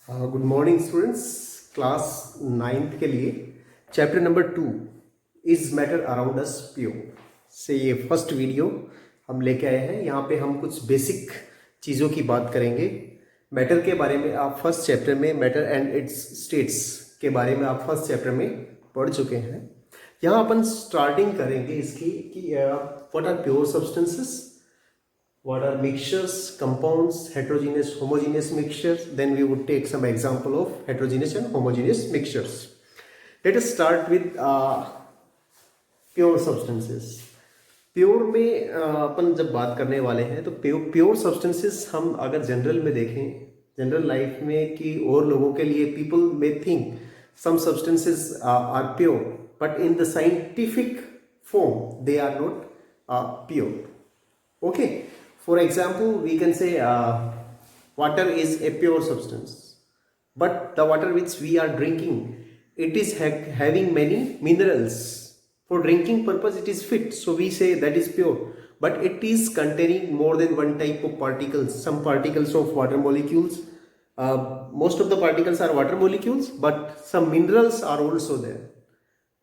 Good morning students. Class 9th के लिए chapter number 2 is matter around us pure से ये फर्स्ट वीडियो हम लेके आए हैं। यहाँ पे हम कुछ बेसिक चीज़ों की बात करेंगे। मैटर के बारे में आप फर्स्ट चैप्टर में मैटर एंड इट्स स्टेट्स के बारे में आप फर्स्ट चैप्टर में पढ़ चुके हैं। यहाँ अपन स्टार्टिंग करेंगे इसकी कि what are pure substances, what are mixtures, compounds, heterogeneous, homogeneous mixtures. Then we would take some example of heterogeneous and homogeneous mixtures. Let us start with pure substances. Pure में अपन जब बात करने वाले हैं तो प्योर सब्सटेंसेस हम अगर general में देखें, जनरल लाइफ में कि और लोगों के लिए people may think some substances are pure but in the scientific form they are not pure. Okay. For example, we can say water is a pure substance, but the water which we are drinking, it is having many minerals. For drinking purpose, it is fit, so we say that is pure. But it is containing more than one type of particles. Some particles of water molecules. Most of the particles are water molecules, but some minerals are also there.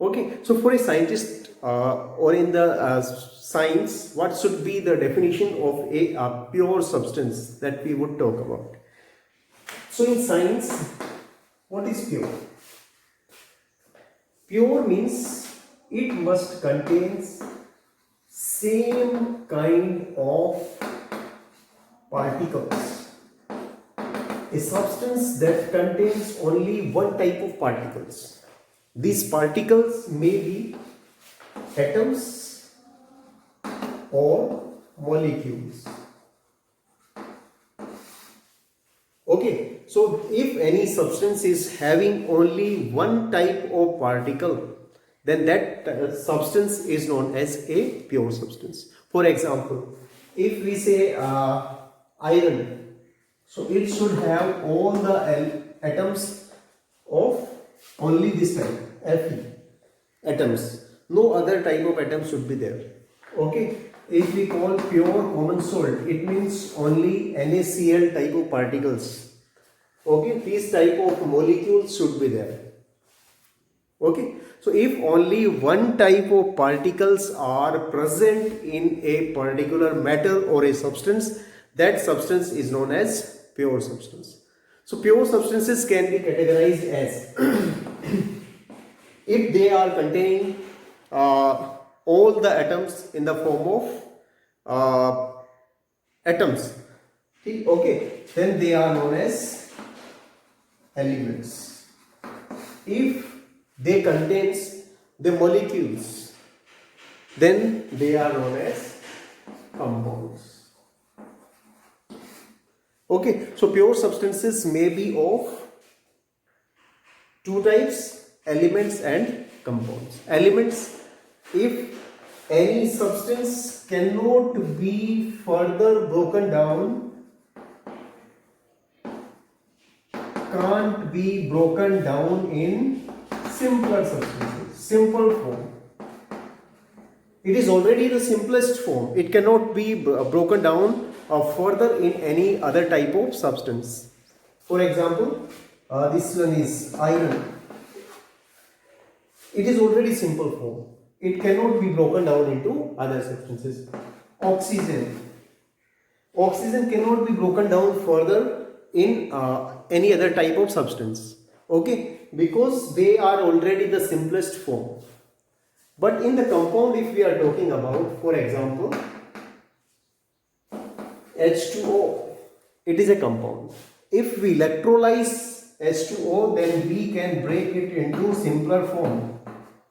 Okay, so for a scientist or in the science, what should be the definition of a pure substance that we would talk about? So in science, what is pure? Pure means it must contain same kind of particles. A substance that contains only one type of particles. These particles may be atoms or molecules. Okay, so if any substance is having only one type of particle, then that substance is known as a pure substance. For example, if we say iron, so it should have all the atoms of only this type, Fe atoms. No other type of atom should be there. Okay, if we call pure common salt, it means only NaCl type of particles. Okay, these type of molecules should be there. Okay, so if only one type of particles are present in a particular matter or a substance, that substance is known as pure substance. So pure substances can be categorized as if they are containing all the atoms in the form of atoms, okay, then they are known as elements. If they contains the molecules, then they are known as compounds. Okay, so pure substances may be of two types, elements and compounds. Elements, if any substance cannot be further broken down, can't be broken down in simpler substances, simple form. It is already the simplest form. It cannot be broken down further in any other type of substance. For example, this one is iron. It is already simple form. It cannot be broken down into other substances. Oxygen. Oxygen cannot be broken down further in any other type of substance. Okay, because they are already the simplest form. But in the compound, if we are talking about, for example, H2O, it is a compound. If we electrolyze H2O, then we can break it into simpler form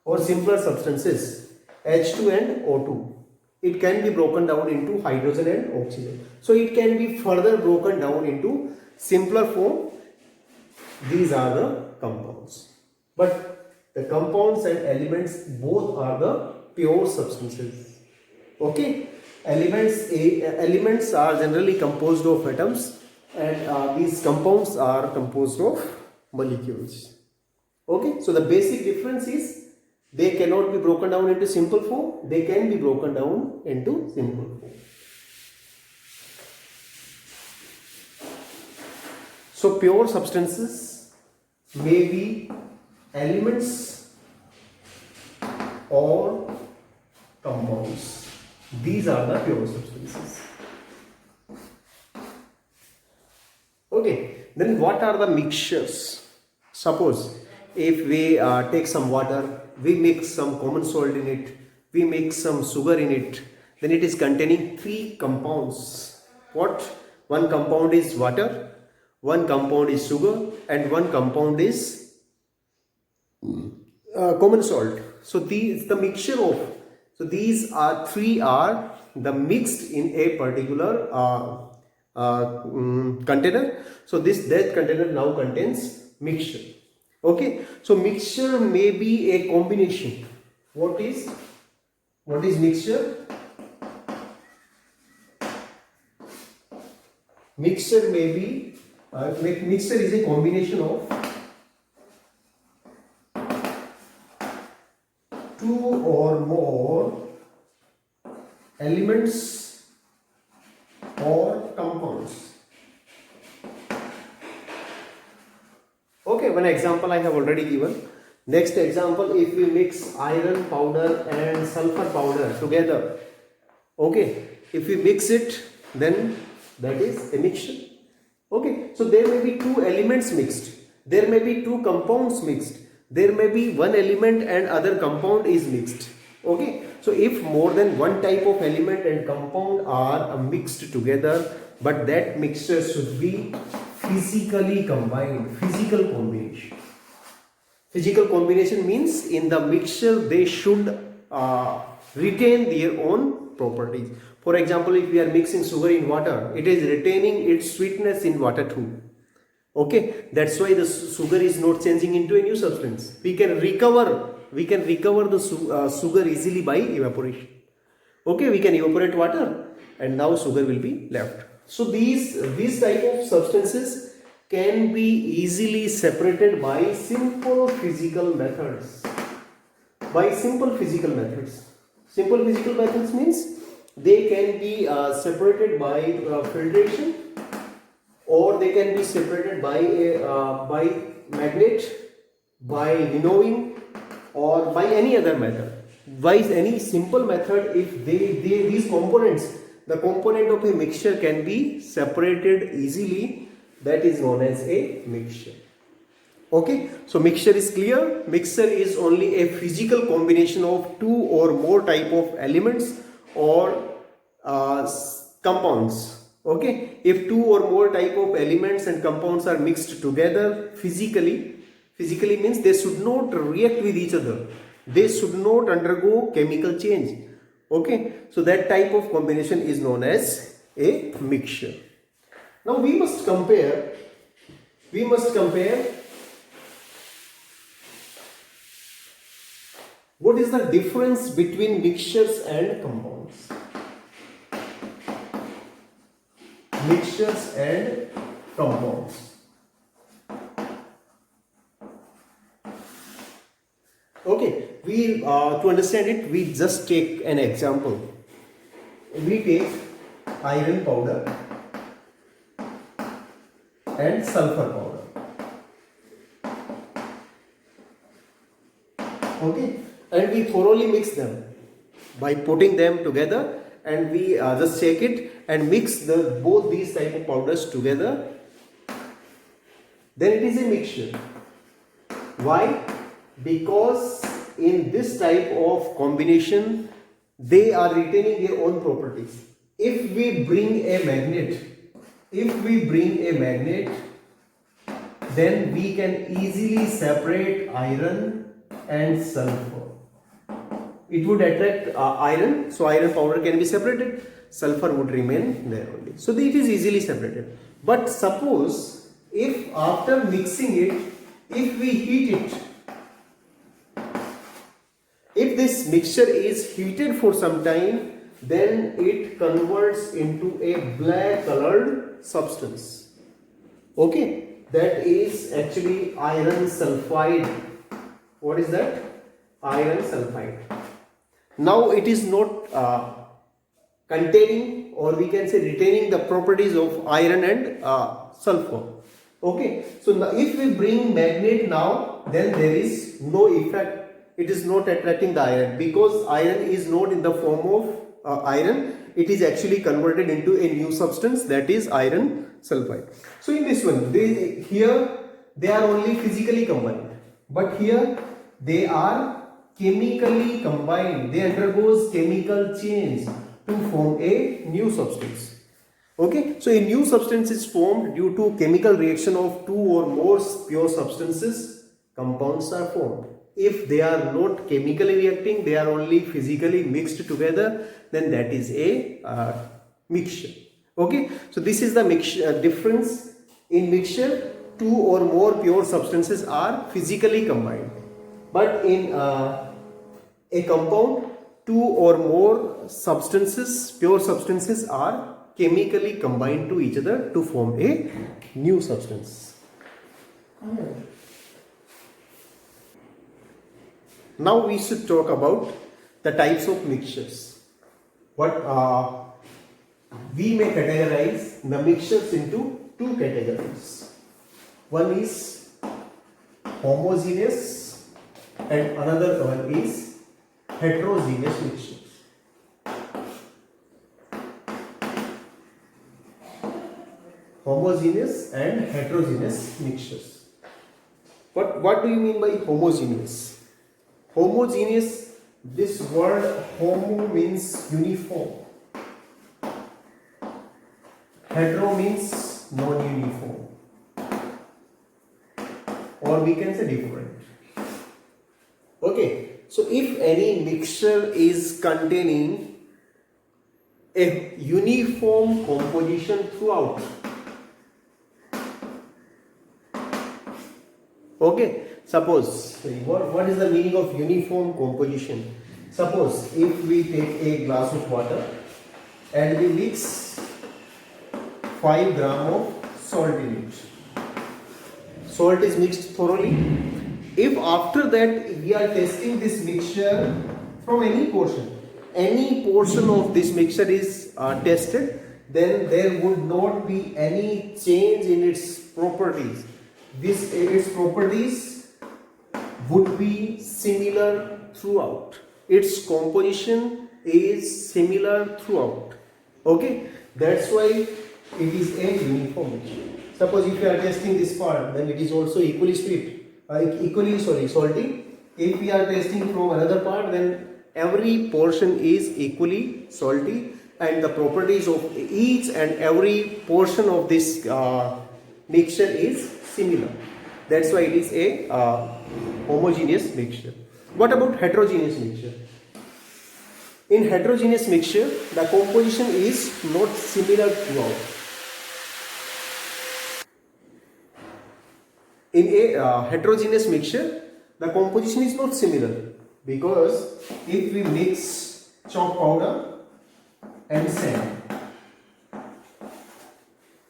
or simpler substances, H2 and O2. It can be broken down into hydrogen and oxygen. So it can be further broken down into simpler form. These are the compounds. But the compounds and elements both are the pure substances. Okay, elements are generally composed of atoms, and these compounds are composed of molecules. Okay, so the basic difference is they cannot be broken down into simple form. They can be broken down into simple form. So pure substances may be elements or compounds. These are the pure substances. Okay, then what are the mixtures? Suppose if we take some water, we mix some common salt in it, we mix some sugar in it, then it is containing three compounds. What? One compound is water, one compound is sugar, and one compound is common salt. So these the mixture of, so these are three are the mixed in a particular container. So that container now contains mixture. Okay, so mixture may be a combination. What is mixture? Mixture may be mixture is a combination of two or more elements or compounds. Okay, one example I have already given. Next example, if we mix iron powder and sulfur powder together, okay, if we mix it, then that is a mixture. Okay, so there may be two elements mixed, there may be two compounds mixed, there may be one element and other compound is mixed. Okay, so if more than one type of element and compound are mixed together, but that mixture should be physically combined, physical combination. Physical combination means in the mixture they should retain their own properties. For example, if we are mixing sugar in water, it is retaining its sweetness in water too. Okay, that's why the sugar is not changing into a new substance. We can recover the sugar easily by evaporation. Okay, we can evaporate water and now sugar will be left. So these type of substances can be easily separated by simple physical methods. Simple physical methods means they can be separated by filtration, or they can be separated by magnet, by winnowing, or by any other method. By any simple method, if these components, the component of a mixture can be separated easily, that is known as a mixture. Okay, so mixture is clear. Mixture is only a physical combination of two or more type of elements or compounds. Okay, if two or more type of elements and compounds are mixed together physically means they should not react with each other, they should not undergo chemical change. Okay, so that type of combination is known as a mixture. Now we must compare what is the difference between mixtures and compounds. Mixtures and compounds. Okay, we to understand it, we just take an example. We take iron powder and sulfur powder. Okay, and we thoroughly mix them by putting them together, and we just shake it and mix both these type of powders together. Then it is a mixture. Why? Because in this type of combination they are retaining their own properties. If we bring a magnet, then we can easily separate iron and sulfur. It would attract iron, so iron powder can be separated, sulfur would remain there only. So it is easily separated. But suppose if after mixing it, if we heat it, if this mixture is heated for some time, then it converts into a black colored substance. Okay, that is actually iron sulfide. What is that? Iron sulfide. Now it is not containing, or we can say retaining, the properties of iron and sulfur. Okay, so now if we bring magnet now, then there is no effect. It is not attracting the iron because iron is not in the form of iron. It is actually converted into a new substance, that is iron sulfide. So in this one, here they are only physically combined, but here they are chemically combined. They undergoes chemical change to form a new substance. Okay, so a new substance is formed due to chemical reaction of two or more pure substances. Compounds are formed. If they are not chemically reacting, they are only physically mixed together, then that is a mixture. Okay, so this is the mixture difference in mixture. Two or more pure substances are physically combined, but in a compound, two or more substances, pure substances, are chemically combined to each other to form a new substance. Now we should talk about the types of mixtures. What we may categorize the mixtures into two categories. One is homogeneous and another one is heterogeneous mixtures. Homogeneous and heterogeneous mixtures. What do you mean by homogeneous? Homogeneous, this word homo means uniform. Hetero means non-uniform. Or we can say different. Okay, so if any mixture is containing a uniform composition throughout, okay, suppose, what is the meaning of uniform composition? Suppose if we take a glass of water and we mix 5 grams of salt in it. Salt is mixed thoroughly. If after that we are testing this mixture from any portion of this mixture is tested, then there would not be any change in its properties. Its properties would be similar throughout. Its composition is similar throughout. Okay, that's why it is a uniform mixture. Suppose if you are testing this part, then it is also equally salty. If we are testing from another part, then every portion is equally salty, and the properties of each and every portion of this mixture is similar. That's why it is a homogeneous mixture. What about heterogeneous mixture? In heterogeneous mixture, the composition is not similar throughout. In a heterogeneous mixture, the composition is not similar, because if we mix chalk powder and sand,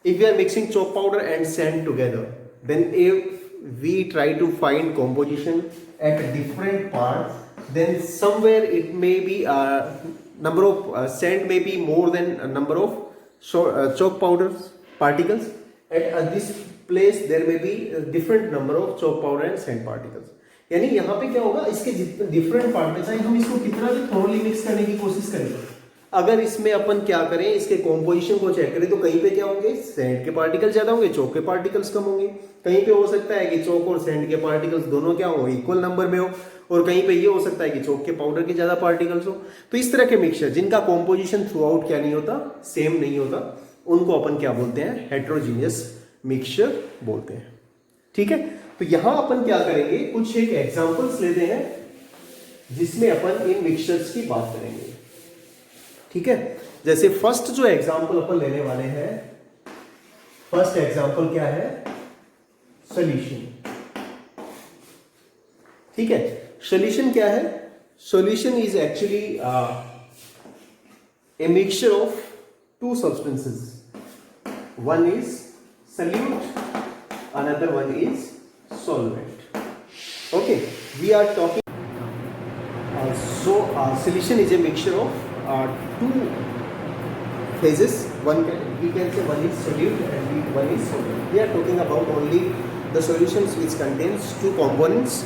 if we are mixing chalk powder and sand together, then if we try to find composition at different parts, then somewhere it may be number of sand may be more than a number of chalk powder particles. At this place there may be a different number of chalk powder and sand particles. यानी यहाँ पे क्या होगा, इसके different part में चाहे हम इसको कितना भी थोरली मिक्स करने की कोशिश करें, अगर इसमें अपन क्या करें, इसके कॉम्पोजिशन को चेक करें, तो कहीं पे क्या होंगे, सैंड के पार्टिकल ज्यादा होंगे, चौक के पार्टिकल्स कम होंगे. कहीं पे हो सकता है कि चौक और सैंड के पार्टिकल्स दोनों क्या हो, इक्वल नंबर में हो, और कहीं पे ये हो सकता है कि चौक के पाउडर के ज्यादा पार्टिकल्स हो. तो इस तरह के मिक्सचर जिनका कॉम्पोजिशन थ्रू आउट क्या नहीं होता, सेम नहीं होता, उनको अपन क्या बोलते हैं, हेट्रोजीनियस मिक्सचर बोलते हैं. ठीक है, तो यहां अपन क्या करेंगे, कुछ एक एग्जांपल्स लेते हैं जिसमें अपन इन मिक्सचर्स की बात करेंगे. ठीक है, जैसे फर्स्ट जो एग्जांपल अपन लेने वाले हैं, फर्स्ट एग्जांपल क्या है, सॉल्यूशन. ठीक है, सॉल्यूशन क्या है, solution is actually a mixture of to substances. One is solute, another one is solvent. Okay, we are talking so solution is a mixture of two phases. we can say one is solute and one is solvent. We are talking about only the solutions which contains two components.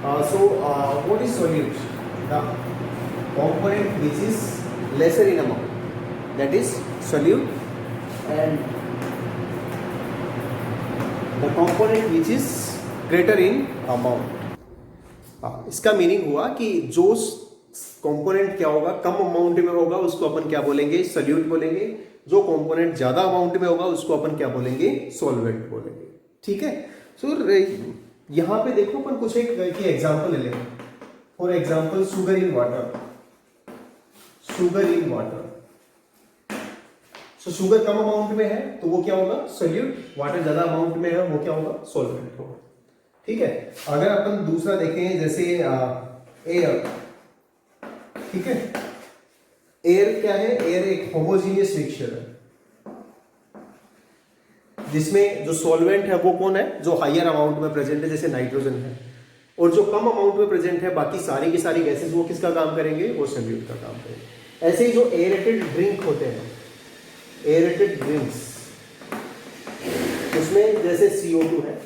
What is solute? The component which is lesser in amount, that is solute, and the component which is greater in amount. इसका meaning हुआ कि जो component क्या होगा, कम amount में होगा, उसको अपन क्या बोलेंगे, सॉल्यूट बोलेंगे. जो कंपोनेंट ज्यादा अमाउंट में होगा उसको अपन क्या बोलेंगे, सॉल्वेंट बोलेंगे. ठीक है. सो यहां पे देखो अपन कुछ एक एग्जांपल ले लेंगे. For example sugar in water. Sugar in water. So sugar come amount में है तो वो क्या होगा, सॉल्यूट. वाटर ज्यादा अमाउंट में है वो क्या होगा, सॉल्वेंट होगा. ठीक है. अगर अपन दूसरा देखें जैसे एयर. ठीक है. एयर क्या है, एयर एक होमोजीनियस मिक्सचर है जिसमें जो सॉल्वेंट है वो कौन है, जो हायर अमाउंट में प्रेजेंट है, जैसे नाइट्रोजन है. और जो कम अमाउंट में प्रेजेंट है बाकी सारी की सारी गैसेस, वो किसका काम करेंगे, वो सॉल्यूट का काम करेंगे. ऐसे ही जो एरेटेड ड्रिंक होते हैं, एरेटेड ड्रिंक्स, उसमें जैसे CO2 है.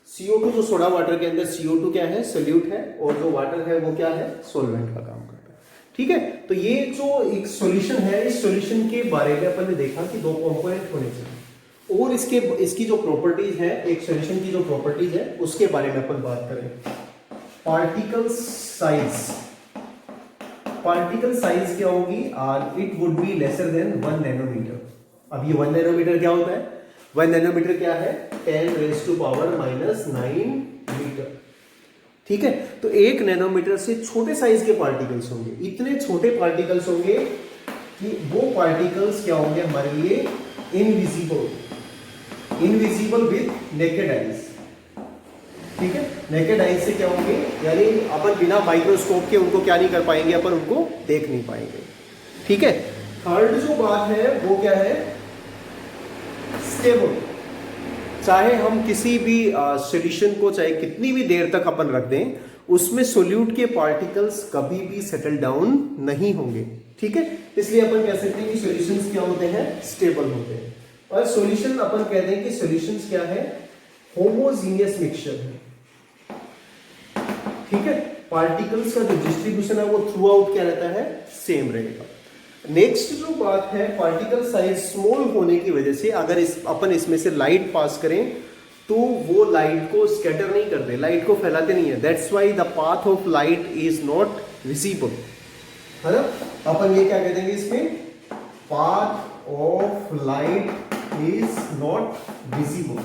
CO2 जो सोडा वाटर के अंदर CO2 क्या है, सोल्यूट है, और जो वाटर है वो क्या है, सॉल्वेंट का काम करता है. ठीक है. तो ये जो एक सॉल्यूशन है, इस सॉल्यूशन के बारे में अपन ने देखा कि दो कंपोनेंट होने चाहिए, और इसकी जो प्रॉपर्टीज है, एक सॉल्यूशन की जो प्रॉपर्टीज है उसके बारे में अपन बात करें. Particle size. पार्टिकल साइज क्या होगी, it would be lesser than 1 nanometer. अब ये 1 नैनोमीटर क्या होता है, 1 नैनोमीटर क्या है, 10⁻⁹ मीटर. ठीक है. तो 1 नैनोमीटर से छोटे साइज के पार्टिकल्स होंगे. इतने छोटे पार्टिकल्स होंगे कि वो पार्टिकल्स क्या होंगे हमारे लिए, invisible. Invisible with naked eyes. ठीक है. नेकेड आइज से क्या होंगे, यानी अपन बिना माइक्रोस्कोप के उनको क्या नहीं कर पाएंगे, अपन उनको देख नहीं पाएंगे. ठीक है. थर्ड जो बात है वो क्या है, स्टेबल. चाहे हम किसी भी सॉल्यूशन को चाहे कितनी भी देर तक अपन रख दें, उसमें सोल्यूट के पार्टिकल्स कभी भी सेटल डाउन नहीं होंगे. ठीक है. इसलिए अपन कह सकते हैं कि सॉल्यूशंस क्या होते हैं, स्टेबल होते हैं. और सॉल्यूशन अपन कहते हैं कि सॉल्यूशंस क्या है, होमोजीनियस मिक्सचर है. ठीक है. पार्टिकल्स का जो डिस्ट्रीब्यूशन है वो थ्रू आउट क्या रहता है, सेम रहेगा. नेक्स्ट जो बात है, पार्टिकल साइज स्मॉल होने की वजह से अगर अपन इसमें से लाइट पास करें तो वो लाइट को स्कैटर नहीं करते, लाइट को फैलाते नहीं है. That's why the path of light is not visible. है ना. अपन ये क्या कह देंगे इसमें, path of light is not visible.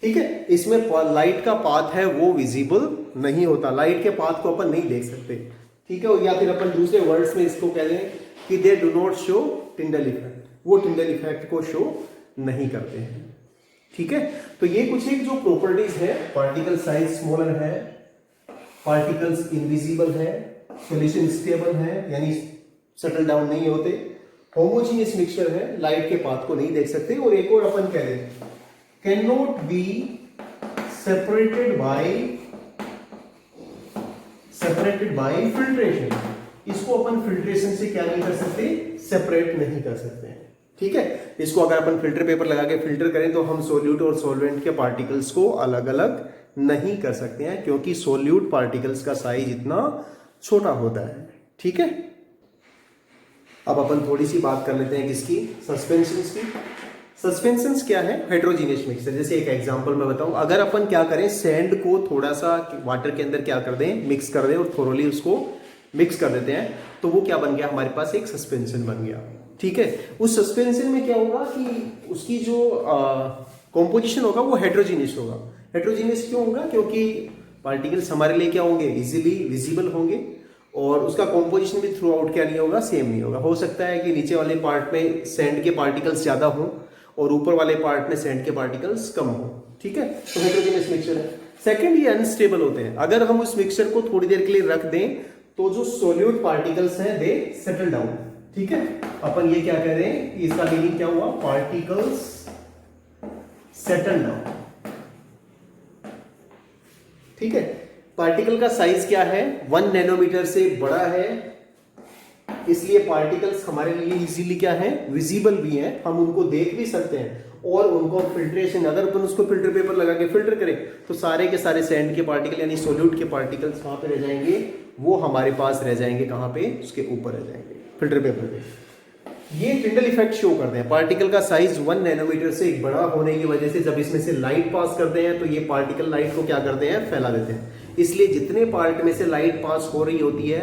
ठीक है. इसमें लाइट का पाथ है वो विजिबल नहीं होता, लाइट के पाथ को अपन नहीं देख सकते. ठीक है. या फिर अपन दूसरे वर्ड्स में इसको कह दें कि they do not show Tyndall effect. वो टिंडल इफेक्ट को शो नहीं करते हैं. ठीक है. तो ये कुछ एक जो प्रॉपर्टीज है, पार्टिकल साइज स्मॉलर है, पार्टिकल्स इनविजिबल है, सॉल्यूशन स्टेबल है यानी सेटल डाउन नहीं होते, होमोजीनियस मिक्सचर है, लाइट के पाथ को नहीं देख सकते, और एक और अपन कह दें can not be separated by filtration. इसको अपन फिल्ट्रेशन से क्या नहीं कर सकते, सेपरेट नहीं कर सकते हैं. ठीक है. इसको अगर अपन फिल्टर पेपर लगा के फिल्टर करें तो हम सोल्यूट और सॉल्वेंट के पार्टिकल्स को अलग अलग नहीं कर सकते हैं, क्योंकि सोल्यूट पार्टिकल्स का साइज इतना छोटा होता है. ठीक है. अब अपन थोड़ी सी बात कर लेते हैं किसकी, सस्पेंशंस की. सस्पेंशंस क्या है, हेट्रोजीनियस मिक्सचर. जैसे एक एग्जांपल मैं बताऊं, अगर अपन क्या करें, सैंड को थोड़ा सा वाटर के अंदर क्या कर दें, मिक्स कर दें, और थोरोली उसको मिक्स कर देते हैं, तो वो क्या बन गया, हमारे पास एक सस्पेंशन बन गया. ठीक है. उस सस्पेंशन में क्या होगा कि उसकी जो कॉम्पोजिशन होगा वो हेट्रोजीनियस होगा. हेट्रोजीनियस क्यों होगा, क्योंकि पार्टिकल्स हमारे लिए क्या होंगे, इजीली विजिबल होंगे, और उसका कॉम्पोजिशन भी थ्रू आउट क्या नहीं होगा, सेम नहीं होगा. हो सकता है कि नीचे वाले पार्ट में सैंड के पार्टिकल्स ज्यादा हों और ऊपर वाले पार्ट में सैंड के पार्टिकल्स कम हो. ठीक है. तो हेट्रोजीनियस मिक्सचर है. सेकंड, ये अनस्टेबल होते हैं. अगर हम उस मिक्सचर को थोड़ी देर के लिए रख दें तो जो सोल्यूट पार्टिकल्स हैं दे सेटल डाउन. ठीक है. अपन ये क्या कह रहे हैं, इसका मीनिंग क्या हुआ, पार्टिकल्स सेटल डाउन. ठीक है. पार्टिकल का साइज क्या है, 1 नैनोमीटर से बड़ा है इसलिए पार्टिकल्स हमारे लिए इजीली क्या है, विजिबल भी हैं, हम उनको देख भी सकते हैं और उनको फिल्ट्रेशन, अगर अपन उसको फिल्टर पेपर लगा के फिल्टर करें तो सारे के सारे सैंड के पार्टिकल यानी सोल्यूट के पार्टिकल्स कहाँ पे रह जाएंगे, वो हमारे पास रह जाएंगे, कहाँ पे, उसके ऊपर रह जाएंगे फिल्टर पेपर पे। ये टिंडल इफेक्ट शो करते हैं। पार्टिकल का साइज 1 नैनोमीटर से बड़ा होने की वजह से जब इसमें से लाइट पास करते हैं तो ये पार्टिकल लाइट को क्या करते हैं, फैला देते हैं। इसलिए जितने पार्ट में से लाइट पास हो रही होती है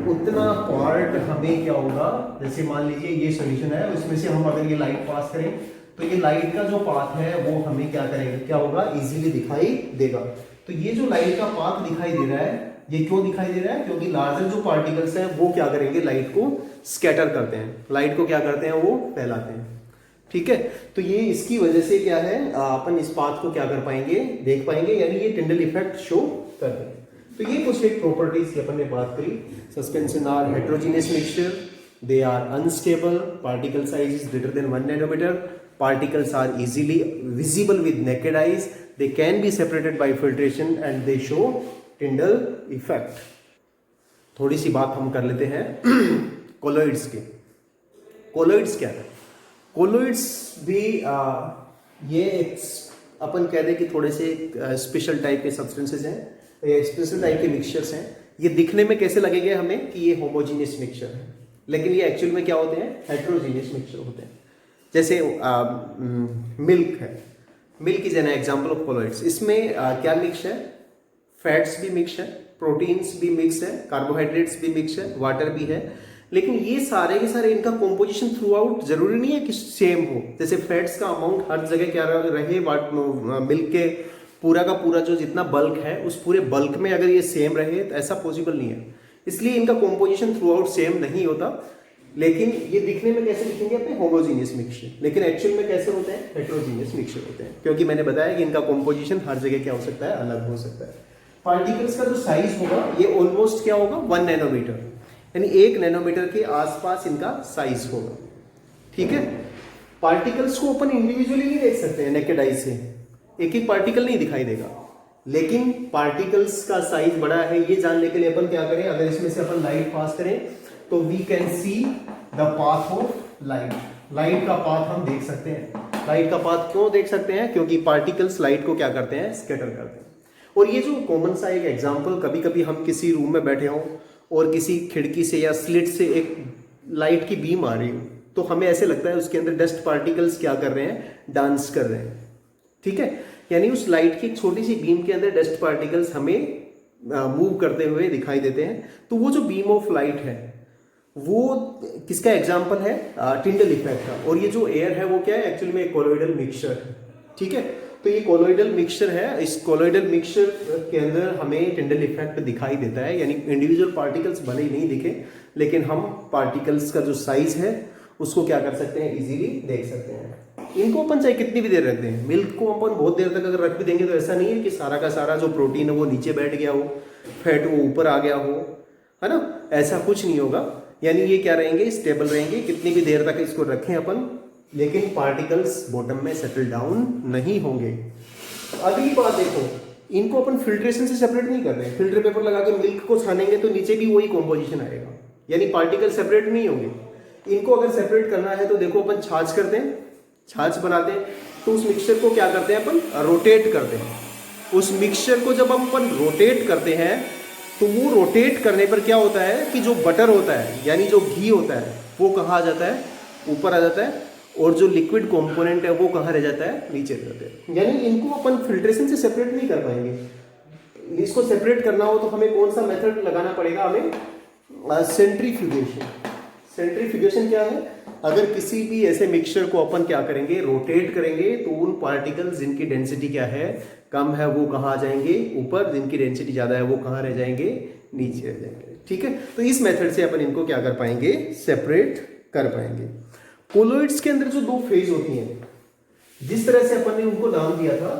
उतना पार्ट हमें क्या होगा, जैसे मान लीजिए ये सॉल्यूशन है, उसमें से हम अगर ये लाइट पास करें तो ये लाइट का जो पाथ है वो हमें क्या करेगा, क्या होगा, इजीली दिखाई देगा। तो ये जो लाइट का पाथ दिखाई दे रहा है, ये क्यों दिखाई दे रहा है, क्योंकि लार्जर जो पार्टिकल्स हैं वो क्या करेंगे, लाइट को स्कैटर करते हैं, लाइट को क्या करते हैं, वो फैलाते हैं। ठीक है, तो ये इसकी वजह से क्या है, अपन इस पाथ को क्या कर पाएंगे, देख पाएंगे, यानी ये टिंडल इफेक्ट शो कर रहे हैं। तो ये कुछ एक प्रॉपर्टीज की अपन ने बात करी। Suspension are heterogeneous mixture, they are unstable, particle size is greater than 1 nanometer, particles are easily visible with naked eyes, they can be separated by filtration and they show Tyndall effect। थोड़ी सी बात हम कर लेते हैं colloids के। Colloids क्या है, colloids भी ये एक अपन कह दें कि थोड़े से स्पेशल टाइप के सब्सटेंसेस हैं, स्पेशल टाइप के मिक्सचर्स हैं। ये दिखने में कैसे लगेंगे हमें कि ये होमोजीनियस मिक्सचर है, लेकिन ये एक्चुअल में क्या होते हैं, हेट्रोजीनियस मिक्सचर होते हैं। जैसे मिल्क है, milk is an example of colloids. इसमें क्या मिक्स है, फैट्स भी मिक्स है, प्रोटीन्स भी मिक्स है, कार्बोहाइड्रेट्स भी मिक्स है, वाटर भी है, लेकिन ये सारे के सारे इनका कॉम्पोजिशन थ्रू आउट जरूरी नहीं है कि सेम हो। जैसे फैट्स का अमाउंट हर जगह क्या रहे, मिल्क के पूरा का पूरा जो जितना बल्क है उस पूरे बल्क में अगर ये सेम रहे तो ऐसा पॉसिबल नहीं है, इसलिए इनका कॉम्पोजिशन थ्रू आउट सेम नहीं होता। लेकिन ये दिखने में कैसे दिखेंगे अपने, होमोजीनियस मिक्सचर, लेकिन एक्चुअल में कैसे होते हैं, हेट्रोजीनियस मिक्सचर होते हैं, क्योंकि मैंने बताया कि इनका कॉम्पोजिशन हर जगह क्या हो सकता है, अलग हो सकता है। पार्टिकल्स का जो साइज होगा ये ऑलमोस्ट क्या होगा, 1 नैनोमीटर, यानी 1 नैनोमीटर के आसपास इनका साइज होगा। ठीक है, पार्टिकल्स को अपन इंडिविजुअली नहीं देख सकते हैं नेकेड आई से, एक एक पार्टिकल नहीं दिखाई देगा, लेकिन पार्टिकल्स का साइज बड़ा है ये जानने के लिए अपन क्या करें, अगर इसमें से अपन लाइट पास करें तो we can see the path of light. Light का पाथ हम देख सकते हैं। लाइट का पाथ क्यों देख सकते हैं, क्योंकि पार्टिकल्स लाइट को क्या करते हैं, स्कैटर करते हैं। और ये जो कॉमन सा एक एग्जांपल, कभी कभी हम किसी रूम में बैठे हों और किसी खिड़की से या स्लिट से एक लाइट की बीम आ रही हो तो हमें ऐसे लगता है उसके अंदर डस्ट पार्टिकल्स क्या कर रहे हैं, डांस कर रहे हैं। ठीक है, यानी उस लाइट की एक छोटी सी बीम के अंदर डस्ट पार्टिकल्स हमें मूव करते हुए दिखाई देते हैं। तो वो जो बीम ऑफ लाइट है वो किसका एग्जाम्पल है, टिंडल इफेक्ट का। और ये जो एयर है वो क्या है, एक्चुअली में एक कोलोइडल मिक्सचर है। ठीक है, तो ये कोलोइडल मिक्सचर है, इस कोलोइडल मिक्सचर के अंदर हमें टिंडल इफेक्ट दिखाई देता है, यानी इंडिविजुअल पार्टिकल्स भले ही नहीं दिखे लेकिन हम पार्टिकल्स का जो साइज है उसको क्या कर सकते हैं, इजीली देख सकते हैं। इनको अपन चाहे कितनी भी देर रख दें, मिल्क को अपन बहुत देर तक अगर रख भी देंगे तो ऐसा नहीं है कि सारा का सारा जो प्रोटीन है वो नीचे बैठ गया हो, फैट वो ऊपर आ गया हो, है ना, ऐसा कुछ नहीं होगा। यानी ये क्या रहेंगे, स्टेबल रहेंगे, कितनी भी देर तक इसको रखें अपन, लेकिन पार्टिकल्स बॉटम में सेटल डाउन नहीं होंगे। अगली बात देखो, इनको अपन फिल्ट्रेशन से सेपरेट नहीं कर रहे हैं। फिल्टर पेपर लगा के मिल्क को छानेंगे तो नीचे भी वही कॉम्पोजिशन आएगा, यानी पार्टिकल सेपरेट नहीं होंगे। इनको अगर सेपरेट करना है तो देखो अपन छाछ करते हैं, छाछ बनाते हैं, तो उस मिक्सचर को क्या करते हैं अपन, रोटेट करते हैं। उस मिक्सचर को जब हम अपन रोटेट करते हैं तो वो रोटेट करने पर क्या होता है कि जो बटर होता है यानी जो घी होता है वो कहाँ आ जाता है, ऊपर आ जाता है, और जो लिक्विड कंपोनेंट है वो कहाँ रह जाता है, नीचे रह जाता है। यानी इनको अपन फिल्ट्रेशन से सेपरेट नहीं कर पाएंगे। इसको सेपरेट करना हो तो हमें कौन सा मेथड लगाना पड़ेगा, हमें सेंट्रीफ्यूगेशन। सेंट्रीफ्यूगेशन क्या है, अगर किसी भी ऐसे मिक्सचर को अपन क्या करेंगे, रोटेट करेंगे, तो उन पार्टिकल्स जिनकी डेंसिटी क्या है, कम है, वो कहाँ आ जाएंगे, ऊपर, जिनकी डेंसिटी ज्यादा है वो कहाँ रह जाएंगे, नीचे रह जाएंगे। ठीक है, तो इस मेथड से अपन इनको क्या कर पाएंगे, सेपरेट कर पाएंगे। कोलोइड्स के अंदर जो 2 फेज होती हैं, जिस तरह से अपन ने उनको नाम दिया था,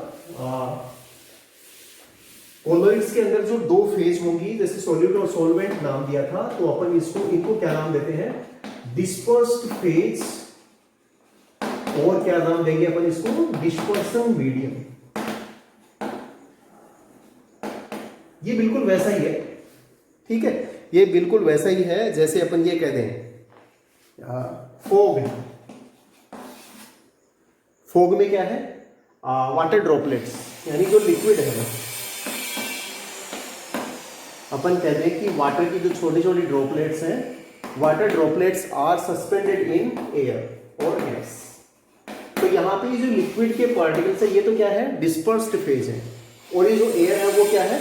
कोलोइड्स के अंदर जो 2 फेज होंगी, जैसे सॉल्यूट और सॉल्वेंट नाम दिया था, तो अपन इनको क्या नाम देते हैं, डिस्पर्स्ड फेज, और क्या नाम देंगे अपन इसको, डिस्पर्सन मीडियम। ये बिल्कुल वैसा ही है। ठीक है, ये बिल्कुल वैसा ही है जैसे अपन ये कहते हैं फोग। फोग में क्या है, वाटर ड्रॉपलेट्स, यानी जो लिक्विड है, अपन कहते हैं कि वाटर की जो छोटी छोटी ड्रॉपलेट्स हैं, water droplets are suspended in air और गैस। तो यहाँ पे ये जो लिक्विड के पार्टिकल्स है, ये तो क्या है, डिस्पर्स्ड फेज है, और ये जो एयर है वो क्या है,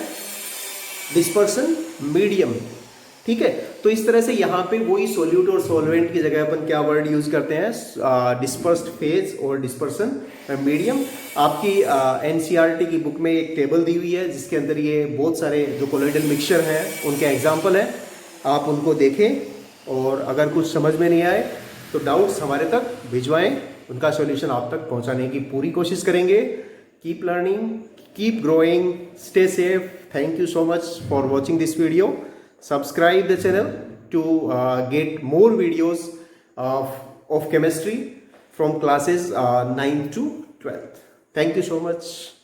डिस्पर्सन मीडियम। ठीक है, तो इस तरह से यहाँ पे वही सोल्यूट और सॉल्वेंट की जगह अपन क्या वर्ड यूज करते हैं, डिस्पर्स्ड फेज और डिस्पर्सन मीडियम। आपकी एनसीईआरटी की बुक में एक टेबल दी हुई है जिसके अंदर ये बहुत सारे जो कोलोइडल मिक्सचर हैं उनके एग्जाम्पल हैं, आप उनको देखें और अगर कुछ समझ में नहीं आए तो डाउट्स हमारे तक भिजवाएं, उनका सॉल्यूशन आप तक पहुंचाने की पूरी कोशिश करेंगे। Keep learning, keep growing, stay safe. Thank you so much for watching this video. Subscribe the channel to get more videos of chemistry from classes 9 to 12. Thank you so much.